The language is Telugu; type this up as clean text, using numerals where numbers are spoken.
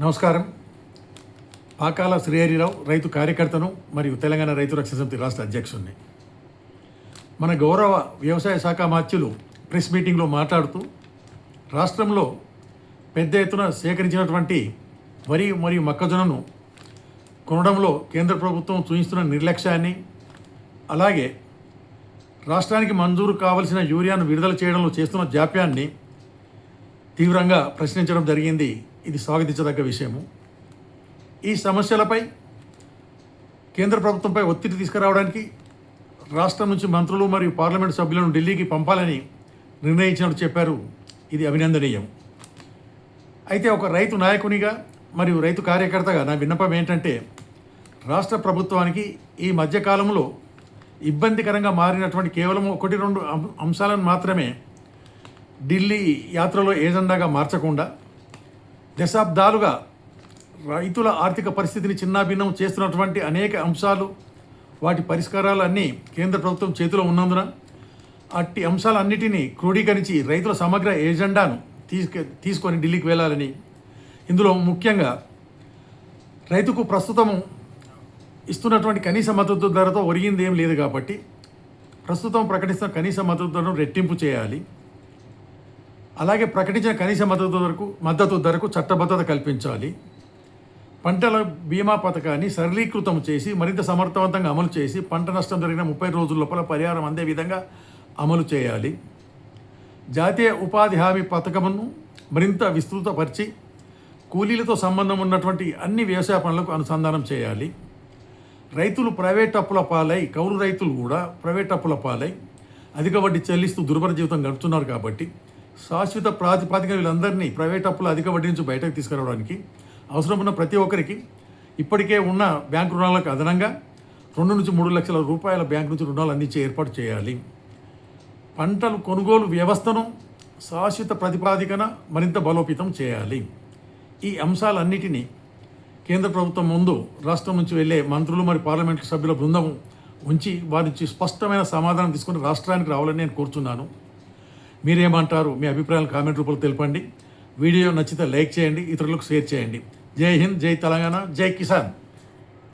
నమస్కారం. పాకాల శ్రీహరిరావు, రైతు కార్యకర్తను మరియు తెలంగాణ రైతు రక్షణ సమితి రాష్ట్ర అధ్యక్షుడిని. మన గౌరవ వ్యవసాయ శాఖ మాత్యులు ప్రెస్ మీటింగ్లో మాట్లాడుతూ రాష్ట్రంలో పెద్ద ఎత్తున సేకరించినటువంటి వరి మరియు మొక్కజొన్నను కొనడంలో కేంద్ర ప్రభుత్వం చూపిస్తున్న నిర్లక్ష్యాన్ని, అలాగే రాష్ట్రానికి మంజూరు కావలసిన యూరియాను విడుదల చేయడంలో చేస్తున్న జాప్యాన్ని తీవ్రంగా ప్రశ్నించడం జరిగింది. ఇది స్వాగతించదగ్గ విషయము. ఈ సమస్యలపై కేంద్ర ప్రభుత్వంపై ఒత్తిడి తీసుకురావడానికి రాష్ట్రం నుంచి మంత్రులు మరియు పార్లమెంటు సభ్యులను ఢిల్లీకి పంపాలని నిర్ణయించినట్టు చెప్పారు. ఇది అభినందనీయం. అయితే ఒక రైతు నాయకునిగా మరియు రైతు కార్యకర్తగా నా విన్నపం ఏంటంటే, రాష్ట్ర ప్రభుత్వానికి ఈ మధ్యకాలంలో ఇబ్బందికరంగా మారినటువంటి కేవలం 1-2 అంశాలను మాత్రమే ఢిల్లీ యాత్రలో ఏజెండాగా మార్చకుండా, దశాబ్దాలుగా రైతుల ఆర్థిక పరిస్థితిని చిన్నాభిన్నం చేస్తున్నటువంటి అనేక అంశాలు, వాటి పరిష్కారాలు అన్నీ కేంద్ర ప్రభుత్వం చేతిలో ఉన్నందున అట్టి అంశాలన్నిటినీ క్రోడీకరించి రైతుల సమగ్ర ఏజెండాను తీసుకొని ఢిల్లీకి వెళ్ళాలని, ఇందులో ముఖ్యంగా రైతుకు ప్రస్తుతము ఇస్తున్నటువంటి కనీస మద్దతు ధరతో ఒరిగింది ఏం లేదు కాబట్టి ప్రస్తుతం ప్రకటిస్తున్న కనీస మద్దతు ధరను రెట్టింపు చేయాలి. అలాగే ప్రకటించిన కనీస మద్దతు ధరకు చట్టబద్ధత కల్పించాలి. పంటల బీమా పథకాన్ని సరళీకృతం చేసి మరింత సమర్థవంతంగా అమలు చేసి పంట నష్టం జరిగిన 30 రోజుల లోపల పరిహారం అందే విధంగా అమలు చేయాలి. జాతీయ ఉపాధి హామీ పథకమును మరింత విస్తృతపరిచి కూలీలతో సంబంధం ఉన్నటువంటి అన్ని వ్యవసాయ పనులకు అనుసంధానం చేయాలి. రైతులు ప్రైవేట్ అప్పుల పాలై, కౌలు రైతులు కూడా ప్రైవేట్ అప్పుల పాలై అధిక వడ్డీ చెల్లిస్తూ దుర్భర జీవితం గడుపుతున్నారు కాబట్టి శాశ్వత ప్రాతిపదికన వీళ్ళందరినీ ప్రైవేట్ అప్పుల అధిక వడ్డీ నుంచి బయటకు తీసుకురావడానికి అవసరం ఉన్న ప్రతి ఒక్కరికి ఇప్పటికే ఉన్న బ్యాంకు రుణాలకు అదనంగా 2-3 లక్షల రూపాయల బ్యాంకు నుంచి రుణాలు అందించే ఏర్పాటు చేయాలి. పంటలు కొనుగోలు వ్యవస్థను శాశ్వత ప్రతిపాదికన మరింత బలోపేతం చేయాలి. ఈ అంశాలన్నిటినీ కేంద్ర ప్రభుత్వం ముందు రాష్ట్రం నుంచి వెళ్ళే మంత్రులు మరియు పార్లమెంటు సభ్యుల బృందం ఉంచి వారి నుంచి స్పష్టమైన సమాధానం తీసుకుని రాష్ట్రానికి రావాలని నేను కోరుతున్నాను. మీరేమంటారు? మీ అభిప్రాయాలు కామెంట్ రూపంలో తెలపండి. వీడియో నచ్చితే లైక్ చేయండి, ఇతరులకు షేర్ చేయండి. జై హింద్, జై తెలంగాణ, జై కిసాన్.